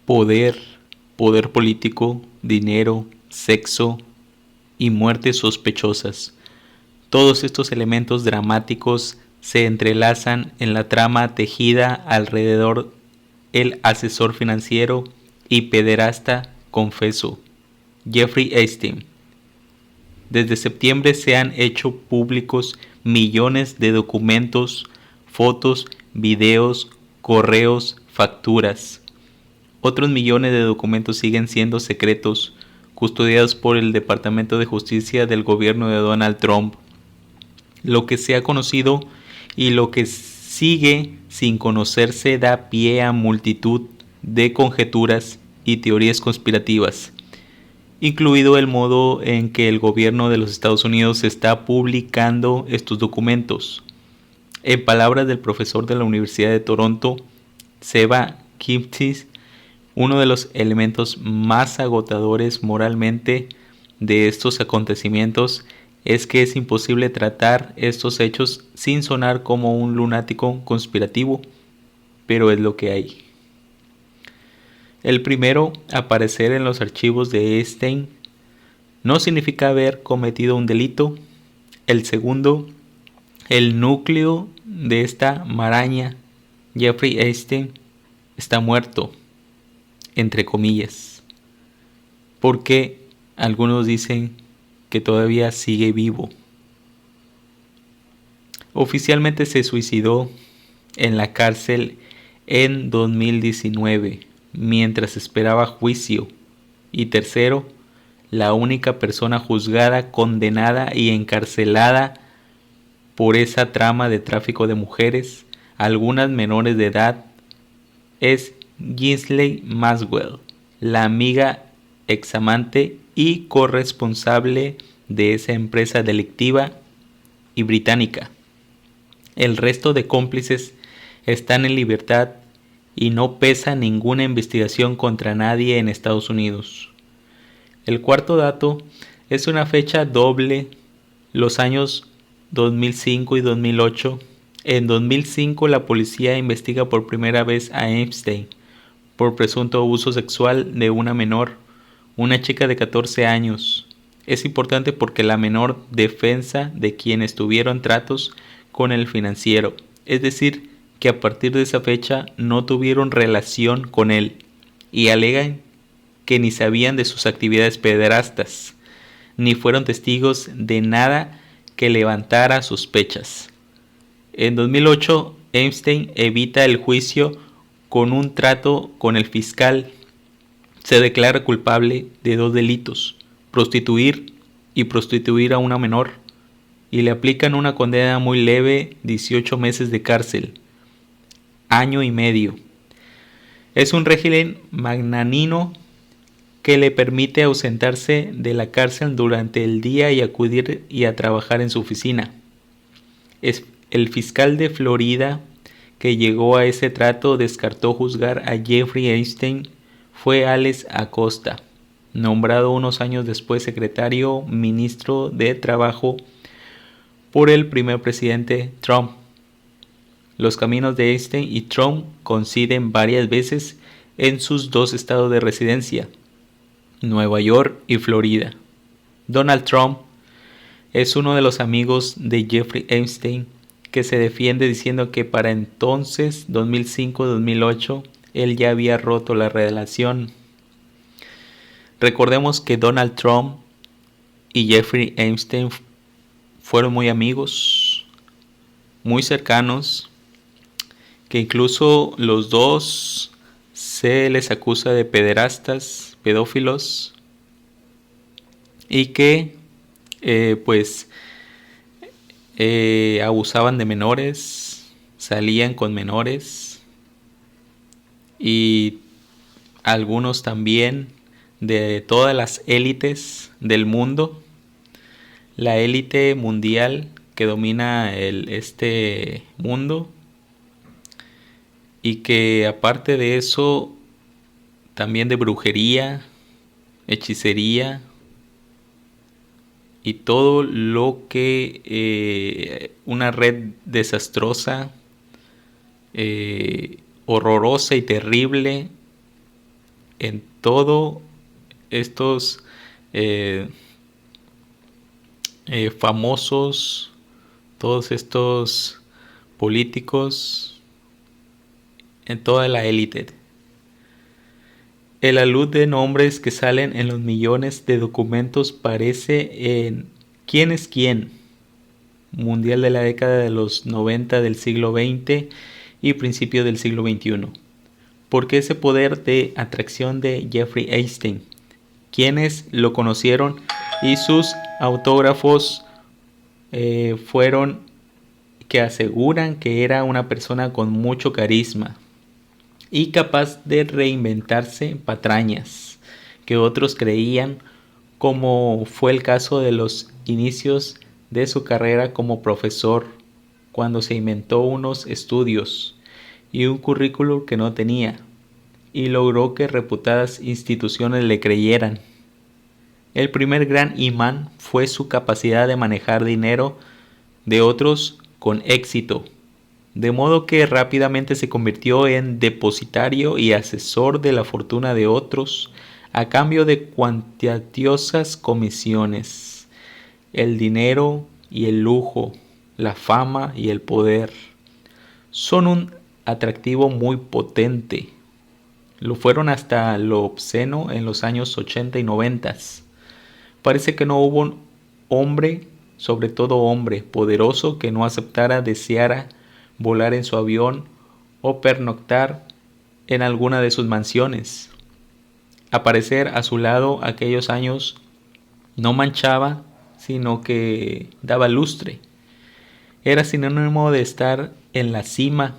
Poder, poder político, dinero, sexo y muertes sospechosas. Todos estos elementos dramáticos se entrelazan en la trama tejida alrededor el asesor financiero y pederasta confeso, Jeffrey Epstein. Desde septiembre se han hecho públicos millones de documentos, fotos, videos, correos, facturas. Otros millones de documentos siguen siendo secretos, custodiados por el Departamento de Justicia del gobierno de Donald Trump. Lo que se ha conocido y lo que sigue sin conocerse da pie a multitud de conjeturas y teorías conspirativas, incluido el modo en que el gobierno de los Estados Unidos está publicando estos documentos. En palabras del profesor de la Universidad de Toronto, Seba Kiptis, uno de los elementos más agotadores moralmente de estos acontecimientos es que es imposible tratar estos hechos sin sonar como un lunático conspirativo, pero es lo que hay. El primero, aparecer en los archivos de Epstein, no significa haber cometido un delito. El segundo, el núcleo de esta maraña, Jeffrey Epstein, está muerto, entre comillas, porque algunos dicen que todavía sigue vivo. Oficialmente se suicidó en la cárcel en 2019, mientras esperaba juicio. Y tercero, la única persona juzgada, condenada y encarcelada por esa trama de tráfico de mujeres, algunas menores de edad, es Ghislaine Maxwell, la amiga, examante y corresponsable de esa empresa delictiva y británica. El resto de cómplices están en libertad y no pesa ninguna investigación contra nadie en Estados Unidos. El cuarto dato es una fecha doble, los años 2005 y 2008. En 2005 la policía investiga por primera vez a Epstein por presunto abuso sexual de una menor, una chica de 14 años. Es importante porque la menor defensa de quienes tuvieron tratos con el financiero, es decir, que a partir de esa fecha no tuvieron relación con él, y alegan que ni sabían de sus actividades pederastas, ni fueron testigos de nada que levantara sospechas. En 2008, Epstein evita el juicio con un trato con el fiscal. Se declara culpable de 2 delitos, prostituir y prostituir a una menor, y le aplican una condena muy leve, 18 meses de cárcel, año y medio. Es un régimen magnánimo que le permite ausentarse de la cárcel durante el día y acudir y a trabajar en su oficina. Es el fiscal de Florida que llegó a ese trato descartó juzgar a Jeffrey Epstein fue Alex Acosta, nombrado unos años después secretario ministro de Trabajo por el primer presidente Trump. Los caminos de Epstein y Trump coinciden varias veces en sus 2 estados de residencia, Nueva York y Florida. Donald Trump es uno de los amigos de Jeffrey Epstein que se defiende diciendo que para entonces, 2005-2008, él ya había roto la relación. Recordemos que Donald Trump y Jeffrey Epstein fueron muy amigos, muy cercanos, que incluso los dos se les acusa de pederastas, pedófilos, y que abusaban de menores, salían con menores y algunos también de todas las élites del mundo, la élite mundial que domina este mundo, y que aparte de eso también de brujería, hechicería y todo lo que una red desastrosa, horrorosa y terrible en todo estos famosos, todos estos políticos, en toda la élite. El alud de nombres que salen en los millones de documentos parece en ¿Quién es quién? Mundial de la década de los 90 del siglo XX y principio del siglo XXI. Porque ese poder de atracción de Jeffrey Epstein, quienes lo conocieron y sus autógrafos fueron que aseguran que era una persona con mucho carisma y capaz de reinventarse patrañas que otros creían, como fue el caso de los inicios de su carrera como profesor, cuando se inventó unos estudios y un currículum que no tenía, y logró que reputadas instituciones le creyeran. El primer gran imán fue su capacidad de manejar dinero de otros con éxito, de modo que rápidamente se convirtió en depositario y asesor de la fortuna de otros a cambio de cuantiosas comisiones. El dinero y el lujo, la fama y el poder son un atractivo muy potente. Lo fueron hasta lo obsceno en los años 80 y 90. Parece que no hubo un hombre, sobre todo hombre, poderoso que no aceptara, deseara volar en su avión o pernoctar en alguna de sus mansiones. Aparecer a su lado aquellos años no manchaba, sino que daba lustre. Era sinónimo de estar en la cima,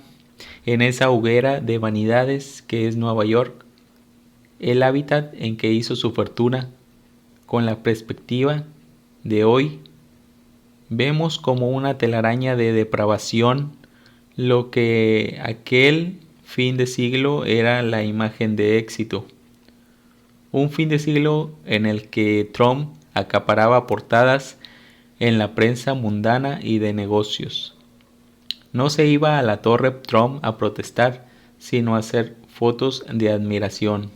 en esa hoguera de vanidades que es Nueva York, el hábitat en que hizo su fortuna. Con la perspectiva de hoy, vemos como una telaraña de depravación lo que aquel fin de siglo era la imagen de éxito. Un fin de siglo en el que Trump acaparaba portadas en la prensa mundana y de negocios. No se iba a la Torre Trump a protestar, sino a hacer fotos de admiración.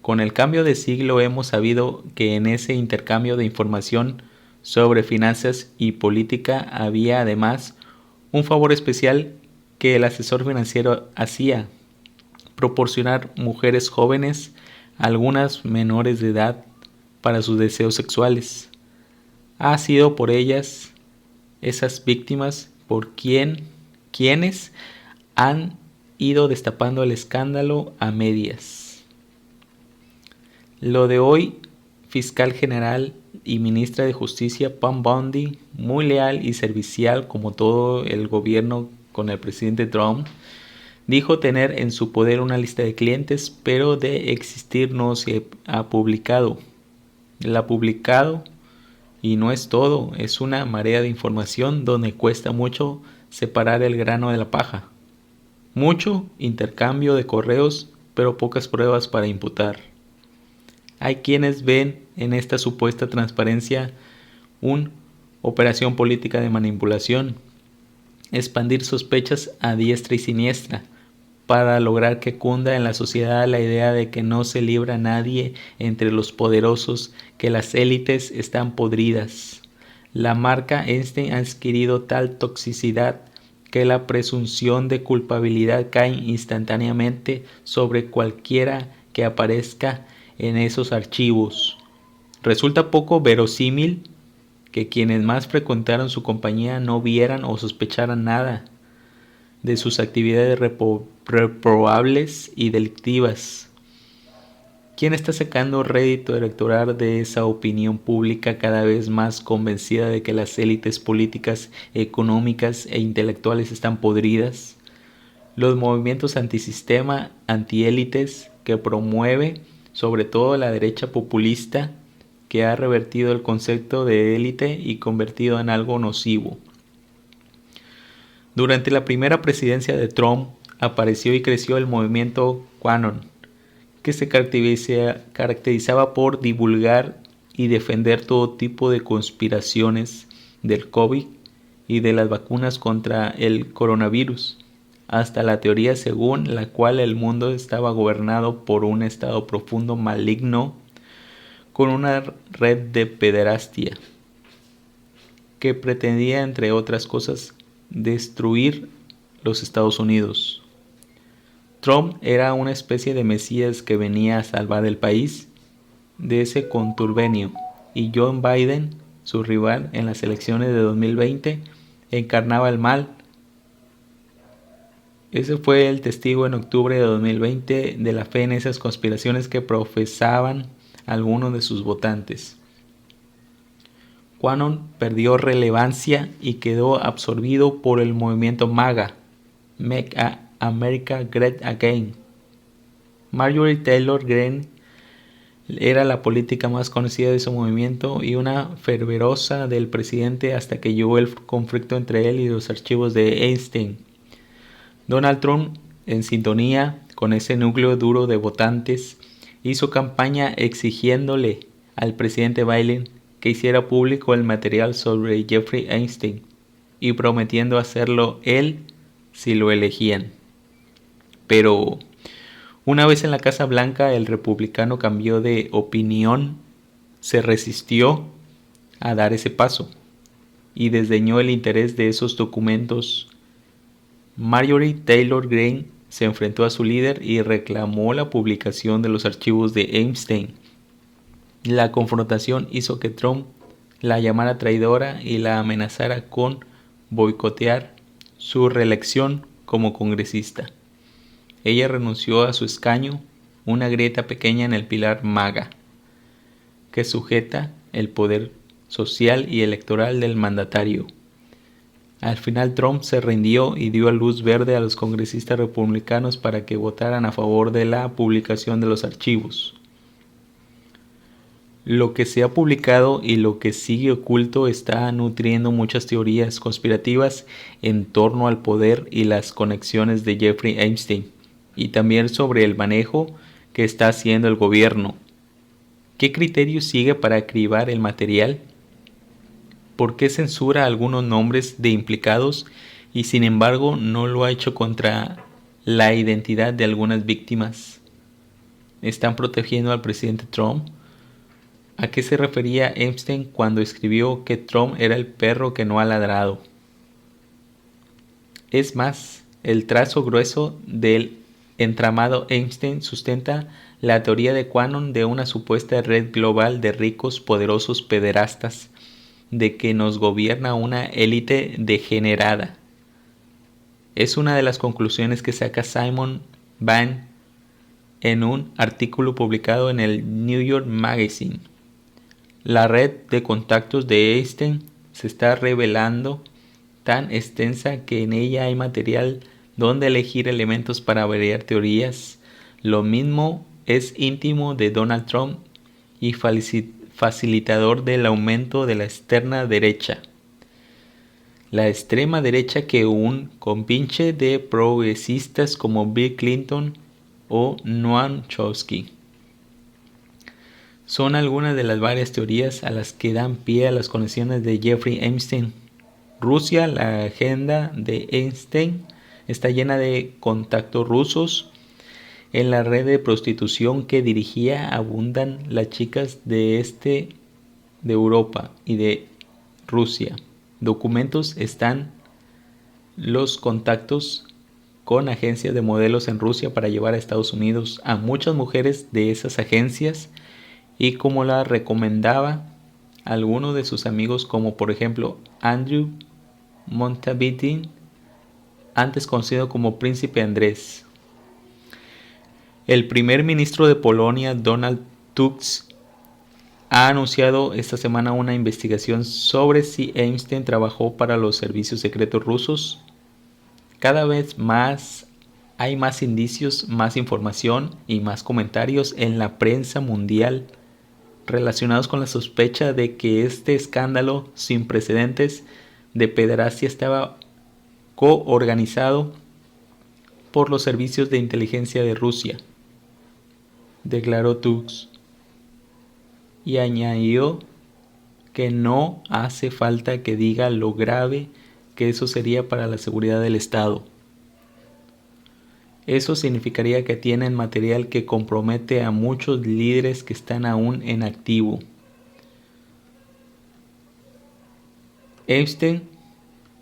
Con el cambio de siglo hemos sabido que en ese intercambio de información sobre finanzas y política había además un favor especial que el asesor financiero hacía: proporcionar mujeres jóvenes, algunas menores de edad, para sus deseos sexuales. Ha sido por ellas, esas víctimas, por quienes han ido destapando el escándalo a medias. Lo de hoy, fiscal general y ministra de Justicia Pam Bondi, muy leal y servicial como todo el gobierno con el presidente Trump, dijo tener en su poder una lista de clientes, pero de existir no se ha publicado. La ha publicado y no es todo, es una marea de información donde cuesta mucho separar el grano de la paja. Mucho intercambio de correos, pero pocas pruebas para imputar. Hay quienes ven en esta supuesta transparencia una operación política de manipulación, expandir sospechas a diestra y siniestra, para lograr que cunda en la sociedad la idea de que no se libra nadie entre los poderosos, que las élites están podridas. La marca Epstein ha adquirido tal toxicidad que la presunción de culpabilidad cae instantáneamente sobre cualquiera que aparezca en esos archivos. Resulta poco verosímil que quienes más frecuentaron su compañía no vieran o sospecharan nada de sus actividades reprobables y delictivas. ¿Quién está sacando rédito electoral de esa opinión pública cada vez más convencida de que las élites políticas, económicas e intelectuales están podridas? Los movimientos antisistema, antiélites que promueve sobre todo la derecha populista, que ha revertido el concepto de élite y convertido en algo nocivo. Durante la primera presidencia de Trump apareció y creció el movimiento QAnon, que se caracterizaba por divulgar y defender todo tipo de conspiraciones del COVID y de las vacunas contra el coronavirus. hasta la teoría según la cual el mundo estaba gobernado por un estado profundo maligno con una red de pederastia que pretendía, entre otras cosas, destruir los Estados Unidos. Trump era una especie de mesías que venía a salvar el país de ese conturbernio, y Joe Biden, su rival en las elecciones de 2020, encarnaba el mal. Ese fue el testigo en octubre de 2020 de la fe en esas conspiraciones que profesaban algunos de sus votantes. QAnon perdió relevancia y quedó absorbido por el movimiento MAGA, Make America Great Again. Marjorie Taylor Greene era la política más conocida de su movimiento y una fervorosa del presidente hasta que llegó el conflicto entre él y los archivos de Epstein. Donald Trump, en sintonía con ese núcleo duro de votantes, hizo campaña exigiéndole al presidente Biden que hiciera público el material sobre Jeffrey Epstein y prometiendo hacerlo él si lo elegían. Pero una vez en la Casa Blanca, el republicano cambió de opinión, se resistió a dar ese paso y desdeñó el interés de esos documentos. Marjorie Taylor Greene se enfrentó a su líder y reclamó la publicación de los archivos de Epstein. La confrontación hizo que Trump la llamara traidora y la amenazara con boicotear su reelección como congresista. Ella renunció a su escaño, una grieta pequeña en el pilar MAGA, que sujeta el poder social y electoral del mandatario. Al final Trump se rindió y dio luz verde a los congresistas republicanos para que votaran a favor de la publicación de los archivos. Lo que se ha publicado y lo que sigue oculto está nutriendo muchas teorías conspirativas en torno al poder y las conexiones de Jeffrey Epstein, y también sobre el manejo que está haciendo el gobierno. ¿Qué criterio sigue para cribar el material? ¿Por qué censura algunos nombres de implicados y sin embargo no lo ha hecho contra la identidad de algunas víctimas? ¿Están protegiendo al presidente Trump? ¿A qué se refería Epstein cuando escribió que Trump era el perro que no ha ladrado? Es más, el trazo grueso del entramado Epstein sustenta la teoría de QAnon de una supuesta red global de ricos poderosos pederastas, de que nos gobierna una élite degenerada. Es una de las conclusiones que saca Simon Van en un artículo publicado en el New York Magazine. La red de contactos de Epstein se está revelando tan extensa que en ella hay material donde elegir elementos para variar teorías. Lo mismo es íntimo de Donald Trump y facilitador del aumento de la extrema derecha. La extrema derecha que un compinche de progresistas como Bill Clinton o Noam Chomsky. Son algunas de las varias teorías a las que dan pie a las conexiones de Jeffrey Epstein. Rusia, la agenda de Epstein está llena de contactos rusos. En la red de prostitución que dirigía abundan las chicas de Europa y de Rusia. Documentos están los contactos con agencias de modelos en Rusia para llevar a Estados Unidos a muchas mujeres de esas agencias, y como la recomendaba algunos de sus amigos, como por ejemplo Andrew Montavitin, antes conocido como Príncipe Andrés. El primer ministro de Polonia, Donald Tusk, ha anunciado esta semana una investigación sobre si Epstein trabajó para los servicios secretos rusos. Cada vez más hay más indicios, más información y más comentarios en la prensa mundial relacionados con la sospecha de que este escándalo sin precedentes de pederastia estaba coorganizado por los servicios de inteligencia de Rusia, declaró Tusk, y añadió que no hace falta que diga lo grave que eso sería para la seguridad del Estado. Eso significaría que tienen material que compromete a muchos líderes que están aún en activo. Epstein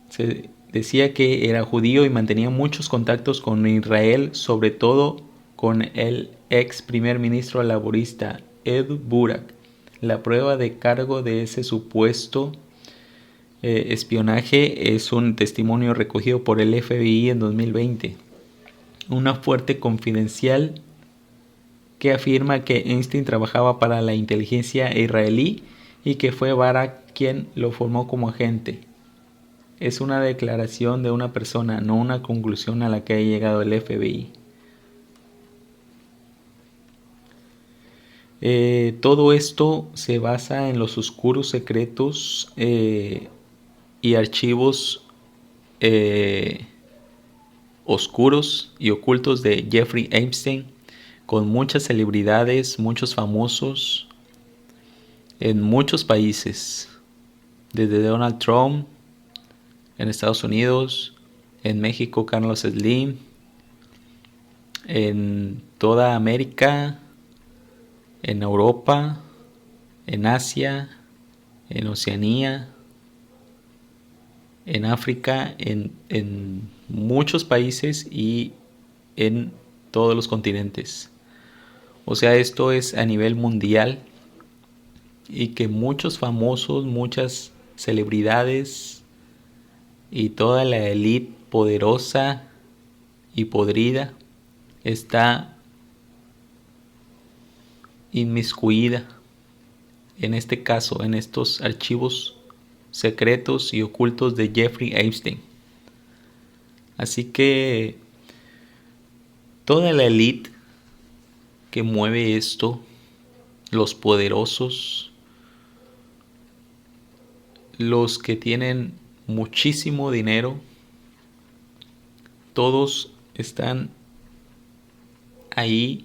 se decía que era judío y mantenía muchos contactos con Israel, sobre todo con el ex primer ministro laborista Ed Barak. La prueba de cargo de ese supuesto espionaje es un testimonio recogido por el FBI en 2020. Una fuente confidencial que afirma que Einstein trabajaba para la inteligencia israelí y que fue Barak quien lo formó como agente. Es una declaración de una persona, no una conclusión a la que ha llegado el FBI. Todo esto se basa en los oscuros secretos y archivos oscuros y ocultos de Jeffrey Epstein, con muchas celebridades, muchos famosos en muchos países, desde Donald Trump en Estados Unidos, en México Carlos Slim, en toda América, en Europa, en Asia, en Oceanía, en África, en muchos países y en todos los continentes. O sea, esto es a nivel mundial y que muchos famosos, muchas celebridades y toda la élite poderosa y podrida está inmiscuida en este caso, en estos archivos secretos y ocultos de Jeffrey Epstein. Así que toda la élite que mueve esto, los poderosos, los que tienen muchísimo dinero, todos están ahí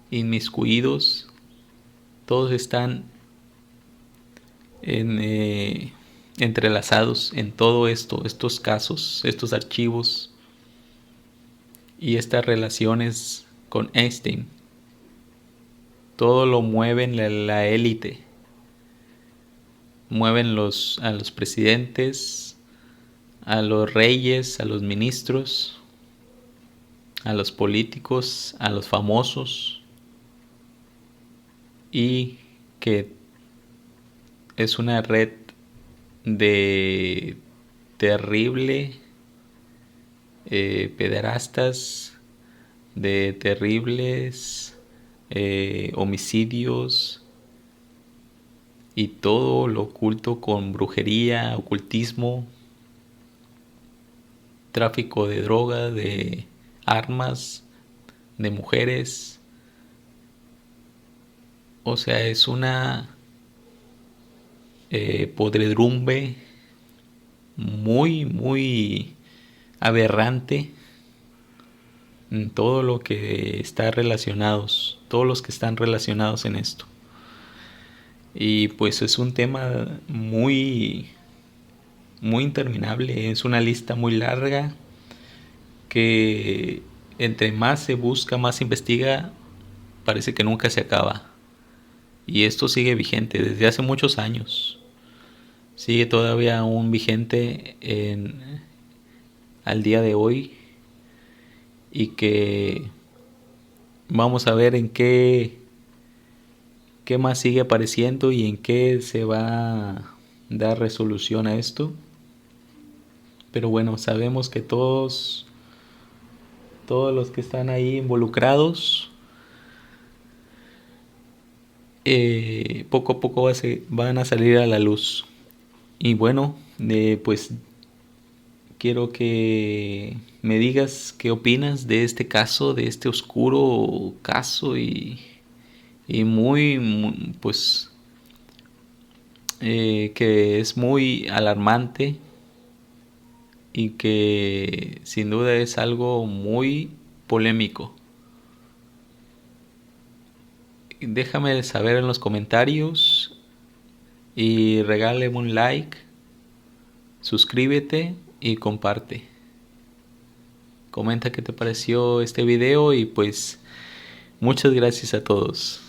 inmiscuidos, todos están entrelazados en todo esto, estos casos, estos archivos y estas relaciones con Einstein. Todo lo mueven la élite, mueven a los presidentes, a los reyes, a los ministros, a los políticos, a los famosos, y que es una red de terrible pederastas, de terribles homicidios y todo lo oculto con brujería, ocultismo, tráfico de droga, de armas, de mujeres. O sea, es una podredumbre muy, muy aberrante en todo lo que está relacionados, todos los que están relacionados en esto. Y pues es un tema muy, muy interminable, es una lista muy larga que entre más se busca, más se investiga, parece que nunca se acaba. Y esto sigue vigente desde hace muchos años. Sigue todavía aún vigente al día de hoy. Y que vamos a ver en qué más sigue apareciendo y en qué se va a dar resolución a esto. Pero bueno, sabemos que todos los que están ahí involucrados poco a poco van a salir a la luz. Y bueno, pues quiero que me digas qué opinas de este caso, de este oscuro caso y muy pues que es muy alarmante y que sin duda es algo muy polémico. Déjame saber en los comentarios y regálame un like, suscríbete y comparte. comenta qué te pareció este video y pues muchas gracias a todos.